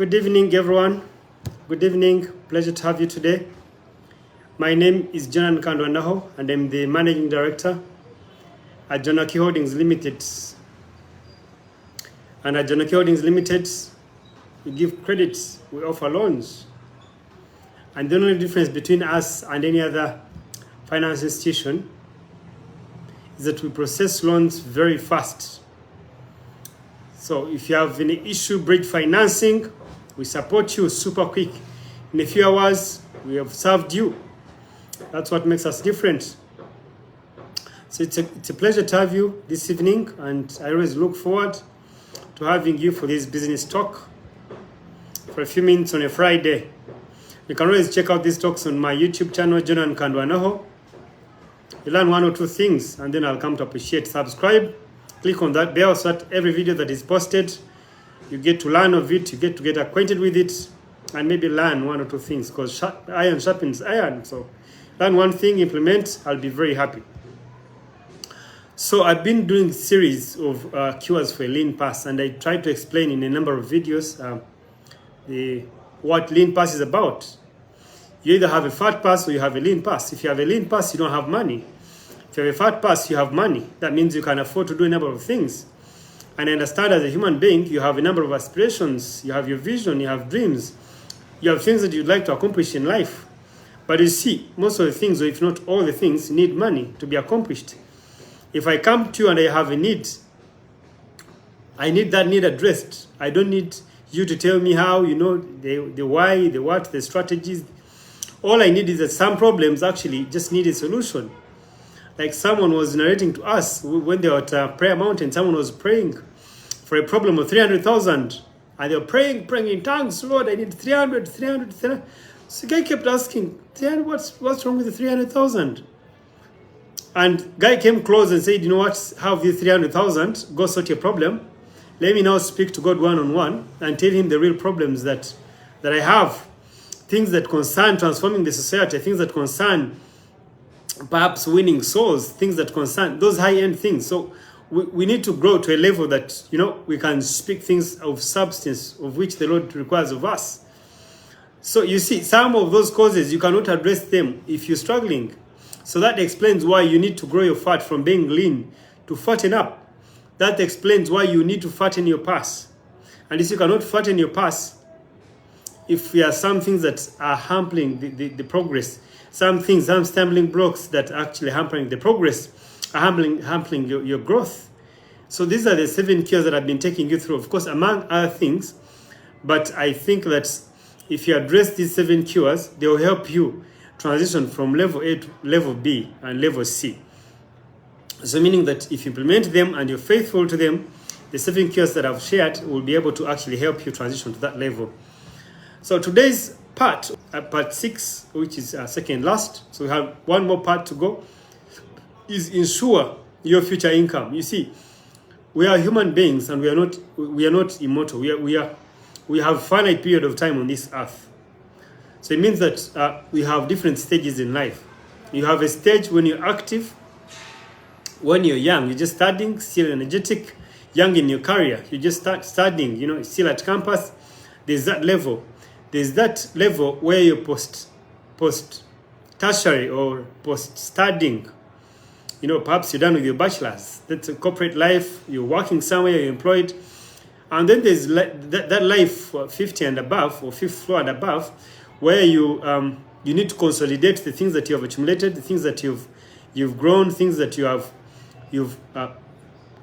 Good evening, everyone. Good evening. Pleasure to have you today. My name is John Kandwanaho, and I'm the Managing Director at Jonaki Holdings Limited. And at Jonaki Holdings Limited, we give credits, we offer loans. And the only difference between us and any other finance institution is that we process loans very fast. So if you have any issue, bridge financing, we support you super quick. In a few hours, we have served you. That's what makes us different. So it's a pleasure to have you this evening, and I always look forward to having you for this business talk for a few minutes on a Friday. You can always check out these talks on my YouTube channel, Jonan Kandwanaho. You learn one or two things, and then I'll come to appreciate. Subscribe, click on that bell so that every video that is posted, you get to learn of it, you get acquainted with it, and maybe learn one or two things, because iron sharpens iron. So learn one thing, implement, I'll be very happy. So I've been doing a series of cures for a lean pass, and I try to explain in a number of videos what lean pass is about. You either have a fat pass or you have a lean pass. If you have a lean pass, you don't have money. If you have a fat pass, you have money. That means you can afford to do a number of things. And I understand as a human being, you have a number of aspirations, you have your vision, you have dreams, you have things that you'd like to accomplish in life. But you see, most of the things, or if not all the things, need money to be accomplished. If I come to you and I have a need, I need that need addressed. I don't need you to tell me how, the why, the what, the strategies. All I need is that some problems actually just need a solution. Like someone was narrating to us when they were at Prayer Mountain, someone was praying for a problem of 300,000. And they were praying in tongues, Lord, I need 300. So the guy kept asking, 300, what's wrong with the 300,000? And guy came close and said, you know what, have the 300,000, go sort your problem. Let me now speak to God one-on-one and tell him the real problems that I have. Things that concern transforming the society, things that concern perhaps winning souls, things that concern those high-end things. So we need to grow to a level that, we can speak things of substance of which the Lord requires of us. So you see, some of those causes, you cannot address them if you're struggling. So that explains why you need to grow your fat from being lean to fatten up. That explains why you need to fatten your pass. And if you cannot fatten your pass, if there are some things that are hampering the progress, some stumbling blocks that are actually hampering the progress, are hampering your growth. So these are the 7 cures that I've been taking you through, of course, among other things. But I think that if you address these 7 cures, they will help you transition from level A to level B and level C. So meaning that if you implement them and you're faithful to them, the 7 cures that I've shared will be able to actually help you transition to that level. So today's part 6, which is second last, so we have one more part to go, is insure your future income. You see, we are human beings and we are not immortal. We have finite period of time on this earth. So it means that we have different stages in life. You have a stage when you're active, when you're young, you're just studying, still energetic, young in your career. You just start studying, still at campus. There's that level. There's that level where you're post tertiary or post studying. Perhaps you're done with your bachelor's. That's a corporate life. You're working somewhere, you're employed. And then there's that life 50 and above, or 5th floor and above, where you need to consolidate the things that you have accumulated, the things that you've grown, things that you've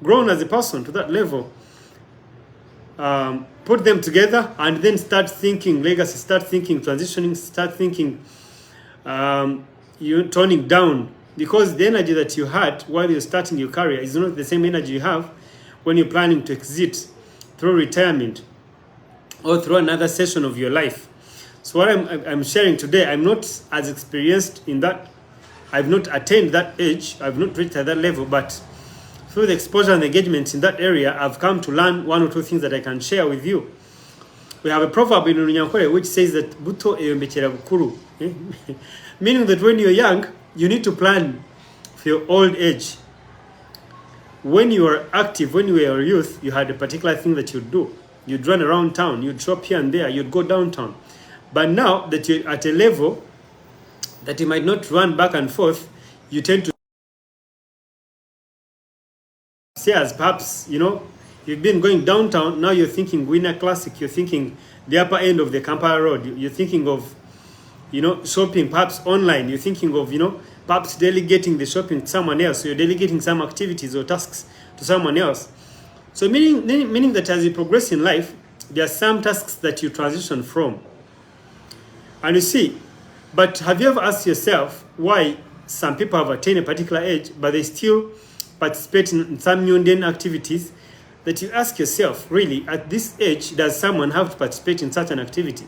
grown as a person to that level. Put them together and then start thinking legacy, start thinking transitioning, start thinking toning down, because the energy that you had while you're starting your career is not the same energy you have when you're planning to exit through retirement or through another session of your life. So what I'm sharing today, I'm not as experienced in that. I've not attained that age. I've not reached at that level, but through the exposure and engagement in that area, I've come to learn one or two things that I can share with you. We have a proverb in Runyankore which says that buto eyombekyera bukuru, meaning that when you're young, you need to plan for your old age. When you are active, when you were a youth, you had a particular thing that you do. You'd run around town, you'd shop here and there, you'd go downtown. But now that you're at a level that you might not run back and forth, you tend to stairs, perhaps, you've been going downtown, now you're thinking Winner Classic, you're thinking the upper end of the Kampala Road, you're thinking of, shopping perhaps online, you're thinking of, perhaps delegating the shopping to someone else, so you're delegating some activities or tasks to someone else. So meaning that as you progress in life, there are some tasks that you transition from. And you see, but have you ever asked yourself why some people have attained a particular age, but they still participate in some mundane activities that you ask yourself, really, at this age, does someone have to participate in such an activity?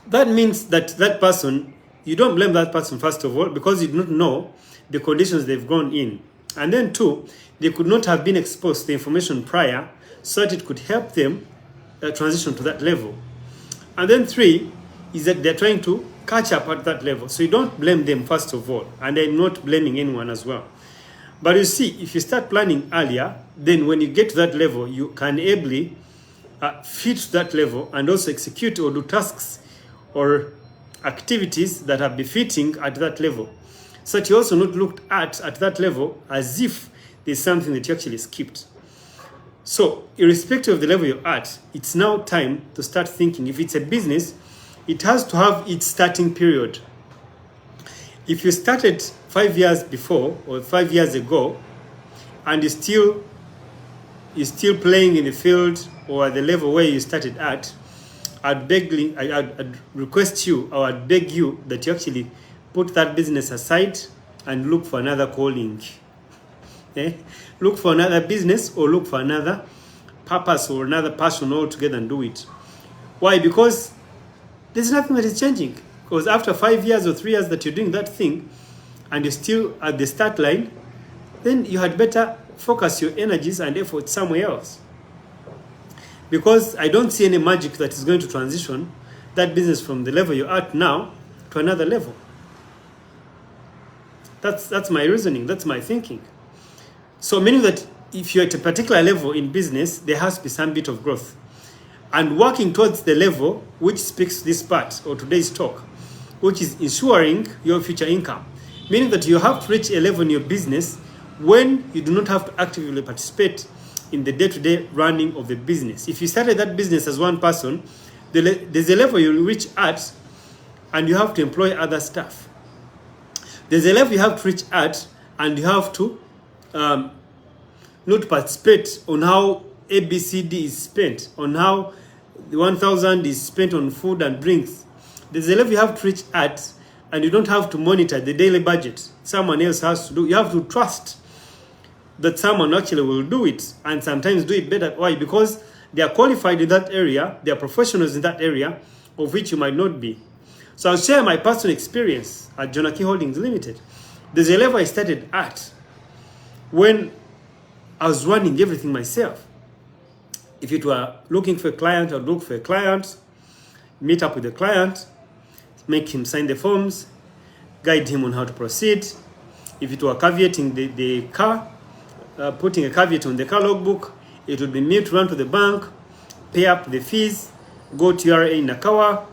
That means that that person, you don't blame that person, first of all, because you do not know the conditions they've gone in. And then two, they could not have been exposed to the information prior so that it could help them transition to that level. And then three, is that they're trying to catch up at that level. So you don't blame them, first of all. And I'm not blaming anyone as well. But you see, if you start planning earlier, then when you get to that level, you can ably fit to that level and also execute or do tasks or activities that are befitting at that level. So that you also not looked at that level as if there's something that you actually skipped. So irrespective of the level you're at, it's now time to start thinking. If it's a business, it has to have its starting period. If you started 5 years before or 5 years ago, and you're still playing in the field or at the level where you started at, I'd request you, or I'd beg you that you actually put that business aside and look for another calling. Look for another business or look for another purpose or another passion altogether and do it. Why? Because there's nothing that is changing. Because after 5 years or 3 years that you're doing that thing and you're still at the start line, then you had better focus your energies and efforts somewhere else. Because I don't see any magic that is going to transition that business from the level you're at now to another level. That's my reasoning, that's my thinking. So meaning that if you're at a particular level in business, there has to be some bit of growth. And working towards the level which speaks this part or today's talk, which is ensuring your future income. Meaning that you have to reach a level in your business when you do not have to actively participate in the day-to-day running of the business. If you started that business as one person, there's a level you'll reach at and you have to employ other staff. There's a level you have to reach at and you have to not participate on how ABCD is spent, on how the 1,000 is spent on food and drinks. There's a level you have to reach at and you don't have to monitor the daily budget. Someone else has to do. You have to trust that someone actually will do it and sometimes do it better. Why? Because they are qualified in that area, they are professionals in that area of which you might not be. So I'll share my personal experience at Jonaki Holdings Limited. There's a level I started at when I was running everything myself. If it were looking for a client, I'd look for a client, meet up with the client, make him sign the forms, guide him on how to proceed. If it were caveating the car, putting a caveat on the car logbook, it would be me to run to the bank, pay up the fees, go to URA in Nakawa,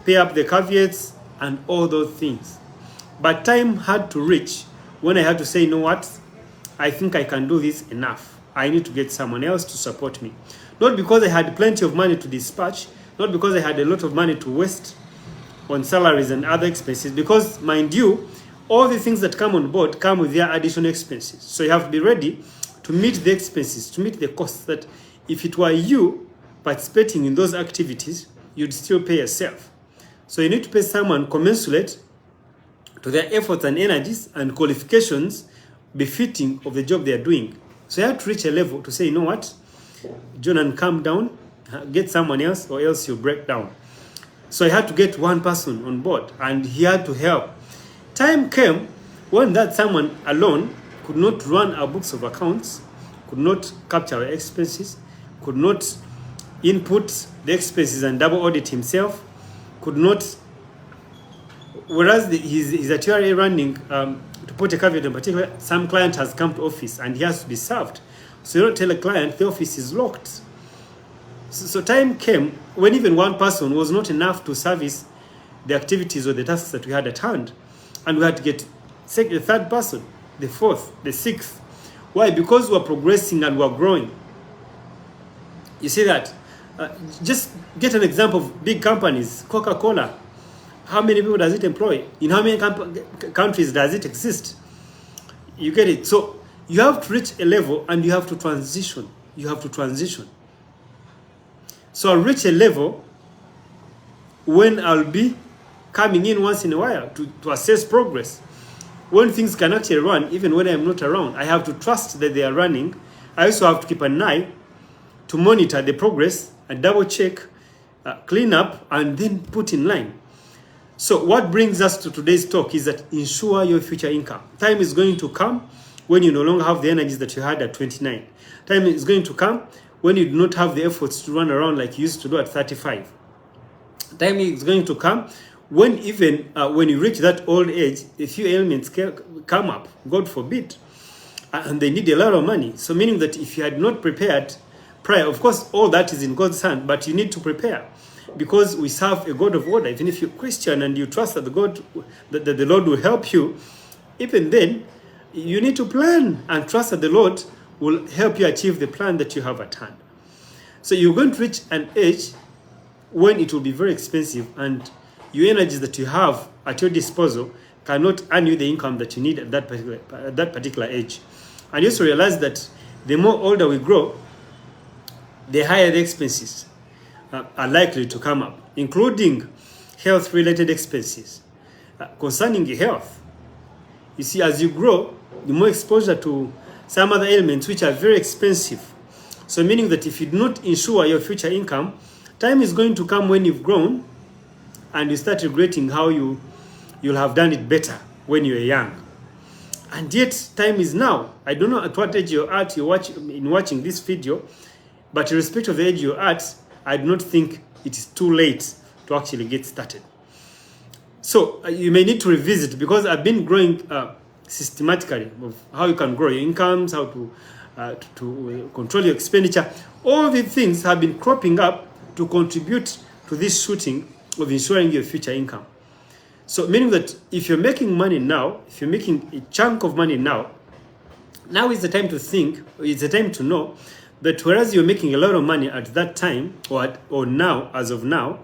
pay up the caveats, and all those things. But time had to reach when I had to say, you know what, I think I can do this enough. I need to get someone else to support me. Not because I had plenty of money to dispatch, not because I had a lot of money to waste on salaries and other expenses, because, mind you, all the things that come on board come with their additional expenses. So you have to be ready to meet the expenses, to meet the costs that if it were you participating in those activities, you'd still pay yourself. So you need to pay someone commensurate to their efforts and energies and qualifications befitting of the job they are doing. So you have to reach a level to say, you know what, Jonan, calm down, get someone else or else you'll break down. So I had to get one person on board and he had to help. Time came when that someone alone could not run our books of accounts, could not capture our expenses, could not input the expenses and double audit himself, could not, whereas he's at URA running, to put a caveat in particular, some client has come to office and he has to be served. So you don't tell a client the office is locked. So time came when even one person was not enough to service the activities or the tasks that we had at hand. And we had to get the third person, the fourth, the sixth. Why? Because we're progressing and we're growing. You see that? Just get an example of big companies. Coca-Cola. How many people does it employ? In how many countries does it exist? You get it? So you have to reach a level and you have to transition. You have to transition. So I'll reach a level when I'll be coming in once in a while to assess progress. When things can actually run, even when I'm not around, I have to trust that they are running. I also have to keep an eye to monitor the progress and double check, clean up, and then put in line. So what brings us to today's talk is that insure your future income. Time is going to come when you no longer have the energies that you had at 29. Time is going to come when you do not have the efforts to run around like you used to do at 35. Time is going to come when even when you reach that old age, a few ailments come up, God forbid, and they need a lot of money. So meaning that if you had not prepared prior, of course, all that is in God's hand, but you need to prepare because we serve a God of order. Even if you're Christian and you trust that the Lord will help you, even then, you need to plan and trust that the Lord will help you achieve the plan that you have at hand. So you're going to reach an age when it will be very expensive and your energies that you have at your disposal cannot earn you the income that you need at that particular age. And you also realize that the more older we grow, the higher the expenses are likely to come up, including health-related expenses. Concerning health, you see, as you grow, the more exposure to some other ailments which are very expensive. So meaning that if you do not insure your future income, time is going to come when you've grown and you start regretting how you'll have done it better when you were young. And yet time is now. I don't know at what age you're at in watching this video, but irrespective of the age you're at, I do not think it is too late to actually get started. So you may need to revisit, because I've been growing systematically of how you can grow your incomes, how to control your expenditure. All these things have been cropping up to contribute to this shooting of ensuring your future income. So meaning that if you're making money now, if you're making a chunk of money now is the time to think, it's the time to know that whereas you're making a lot of money at that time or now, as of now,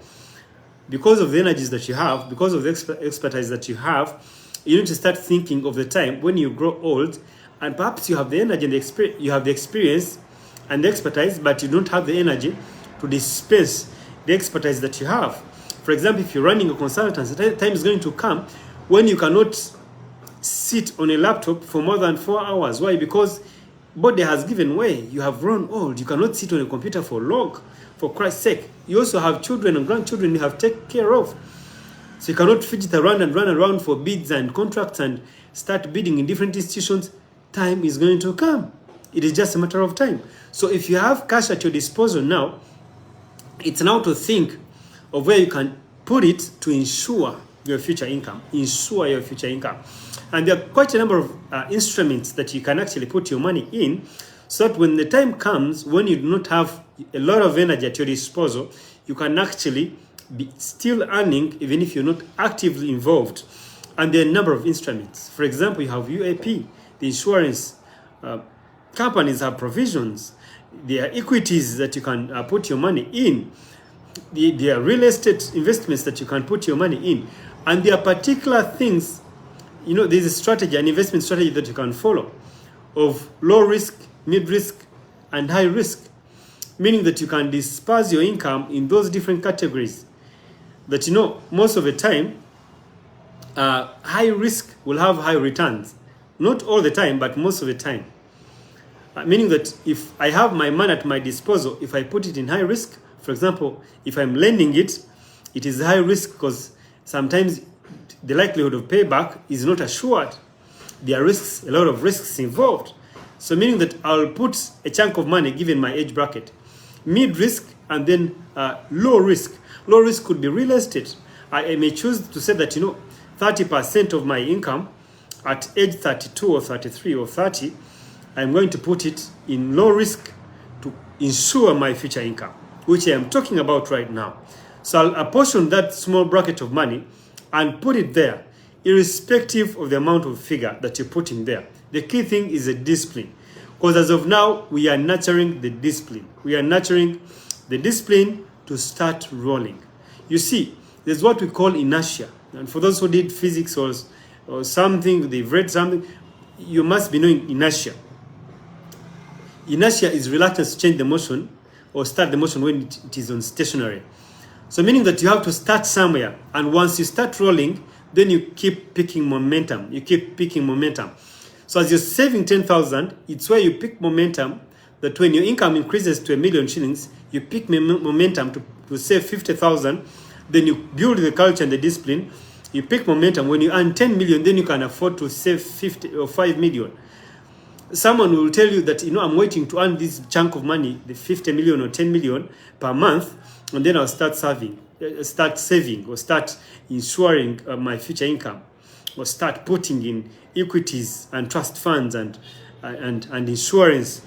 because of the energies that you have, because of the expertise that you have, you need to start thinking of the time when you grow old and perhaps you have the energy and you have the experience and the expertise, but you don't have the energy to dispense the expertise that you have. For example, if you're running a consultancy, time is going to come when you cannot sit on a laptop for more than 4 hours. Why? Because body has given way. You have grown old. You cannot sit on a computer for long, for Christ's sake. You also have children and grandchildren you have to take care of. So you cannot fidget around and run around for bids and contracts and start bidding in different institutions. Time is going to come. It is just a matter of time. So if you have cash at your disposal now, it's now to think of where you can put it to insure your future income. Insure your future income. And there are quite a number of instruments that you can actually put your money in, so that when the time comes, when you do not have a lot of energy at your disposal, you can actually be still earning even if you're not actively involved. And there are a number of instruments. For example, you have UAP, the insurance companies have provisions. There are equities that you can put your money in. There are real estate investments that you can put your money in. And there are particular things, there's a strategy, an investment strategy that you can follow of low risk, mid risk, and high risk. Meaning that you can disperse your income in those different categories. That most of the time, high risk will have high returns. Not all the time, but most of the time. Meaning that if I have my money at my disposal, if I put it in high risk, for example, if I'm lending it, it is high risk because sometimes the likelihood of payback is not assured. There are risks, a lot of risks involved. So meaning that I'll put a chunk of money given my age bracket. Mid risk and then low risk. Low risk could be real estate. I may choose to say that, 30% of my income at age 32 or 33 or 30, I'm going to put it in low risk to ensure my future income. which I am talking about right now. So I'll apportion that small bracket of money and put it there, irrespective of the amount of figure that you're putting there. The key thing is a discipline. Because as of now, we are nurturing the discipline. We are nurturing the discipline to start rolling. You see, there's what we call inertia. And for those who did physics or something, they've read something, you must be knowing inertia. Inertia is reluctance to change the motion or start the motion when it is on stationary. So meaning that you have to start somewhere, and once you start rolling, then you keep picking momentum. You keep picking momentum. So as you're saving 10,000, it's where you pick momentum, that when your income increases to 1 million shillings, you pick momentum to save 50,000, then you build the culture and the discipline. You pick momentum. When you earn 10 million, then you can afford to save 50 or 5 million. Someone will tell you that, I'm waiting to earn this chunk of money, the 50 million or 10 million per month, and then I'll start saving or start insuring my future income, or start putting in equities and trust funds and insurance.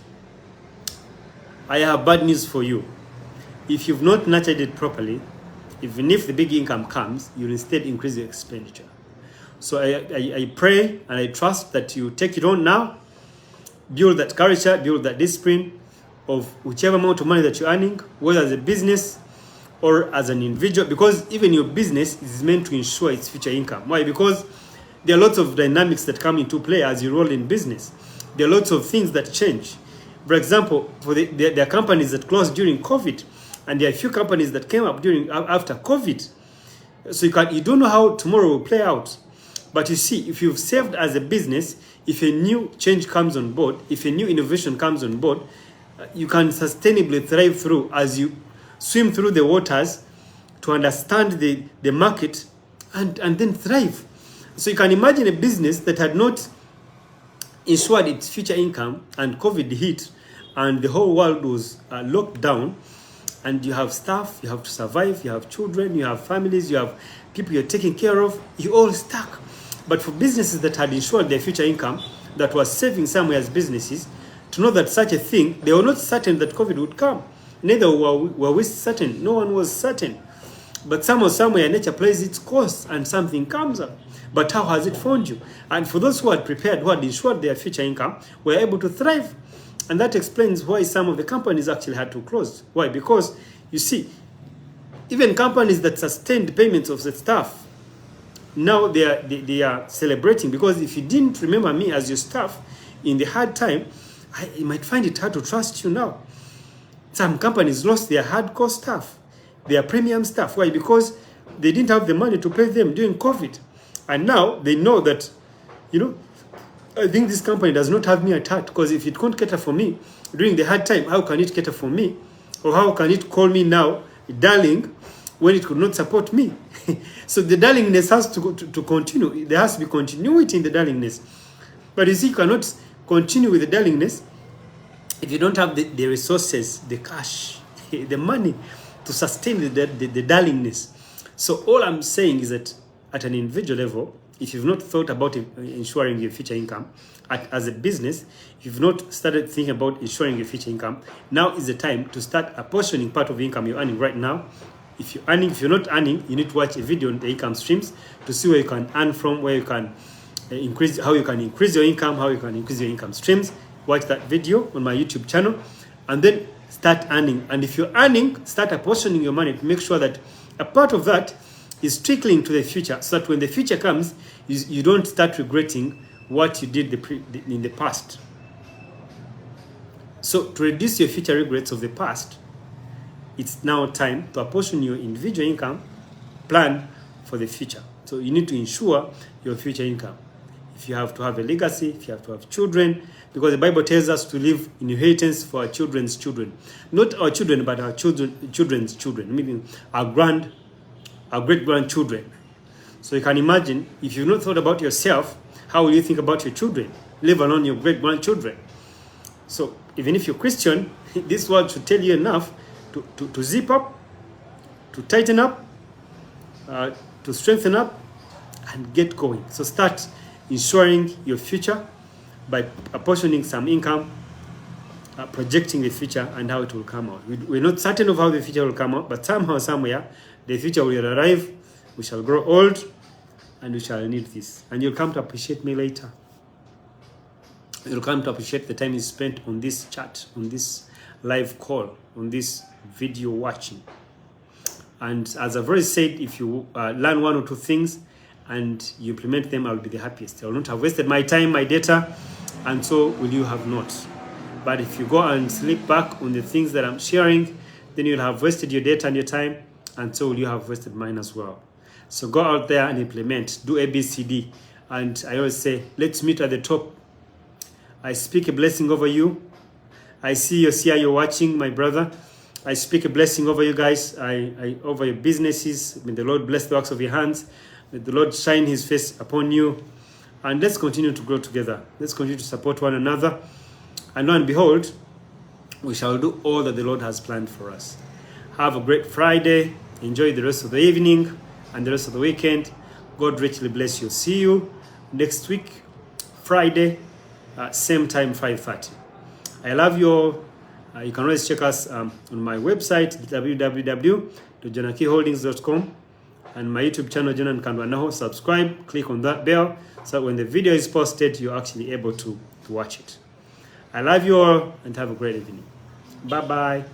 I have bad news for you. If you've not nurtured it properly, even if the big income comes, you'll instead increase your expenditure. So I pray and I trust that you take it on now, build that culture, build that discipline of whichever amount of money that you're earning, whether as a business or as an individual, because even your business is meant to ensure its future income. Why? Because there are lots of dynamics that come into play as you roll in business. There are lots of things that change. For example, there are companies that closed during COVID, and there are a few companies that came up after COVID. So you don't know how tomorrow will play out. But you see, if you've saved as a business, if a new change comes on board, if a new innovation comes on board, you can sustainably thrive through as you swim through the waters to understand the market and then thrive. So you can imagine a business that had not ensured its future income, and COVID hit and the whole world was locked down, and you have staff, you have to survive, you have children, you have families, you have people you're taking care of, you're all stuck. But for businesses that had ensured their future income, that was saving somewhere as businesses, to know that such a thing, they were not certain that COVID would come. Neither were we certain. No one was certain. But somehow, somewhere, nature plays its course and something comes up. But how has it found you? And for those who had prepared, who had ensured their future income, were able to thrive. And that explains why some of the companies actually had to close. Why? Because, you see, even companies that sustained payments of the staff, now they are celebrating, because if you didn't remember me as your staff in the hard time, you might find it hard to trust you now. Some companies lost their hardcore staff, their premium staff. Why? Because they didn't have the money to pay them during COVID. And now they know that, I think this company does not have me at heart, because if it can't cater for me during the hard time, how can it cater for me? Or how can it call me now darling when it could not support me? So the darlingness has to continue. There has to be continuity in the darlingness. But you see, you cannot continue with the darlingness if you don't have the resources, the cash, the money to sustain the darlingness. So all I'm saying is that at an individual level, if you've not thought about ensuring your future income, as a business, if you've not started thinking about ensuring your future income, now is the time to start apportioning part of the income you're earning right now. If you're not earning, you need to watch a video on the income streams to see where you can earn from, where you can how you can increase your income, how you can increase your income streams. Watch that video on my YouTube channel, and then start earning. And if you're earning, start apportioning your money to make sure that a part of that is trickling to the future, so that when the future comes, you don't start regretting what you did in the past. So to reduce your future regrets of the past, it's now time to apportion your individual income, plan for the future. So you need to ensure your future income. If you have to have a legacy, if you have to have children, because the Bible tells us to leave inheritance for our children's children. Not our children, but our children's children, meaning our great-grandchildren. So you can imagine, if you've not thought about yourself, how will you think about your children, let alone your great-grandchildren? So even if you're Christian, this word should tell you enough to zip up, to tighten up, to strengthen up, and get going. So start ensuring your future by apportioning some income projecting the future and how it will come out. We're not certain of how the future will come out, but somehow, somewhere, the future will arrive. We shall grow old, and we shall need this. And you'll come to appreciate me later. You'll come to appreciate the time you spent on this chat, on this live call, on this video watching. And as I've already said, if you learn one or two things and you implement them, I'll be the happiest. I will not have wasted my time, my data, and so will you have not. But if you go and sleep back on the things that I'm sharing, then you'll have wasted your data and your time, and so will you have wasted mine as well. So go out there and implement, do ABCD. And I always say, let's meet at the top. I speak a blessing over you. I see you here, you're watching, my brother. I speak a blessing over you guys, over your businesses. May the Lord bless the works of your hands. May the Lord shine his face upon you. And let's continue to grow together. Let's continue to support one another. And lo and behold, we shall do all that the Lord has planned for us. Have a great Friday. Enjoy the rest of the evening and the rest of the weekend. God richly bless you. See you next week, Friday, same time, 5:30. I love you all. You can always check us on my website, www.jonakiholdings.com, and my YouTube channel, Jonan Kandwanaho. Subscribe, click on that bell, so when the video is posted, you're actually able to watch it. I love you all, and have a great evening. Bye-bye.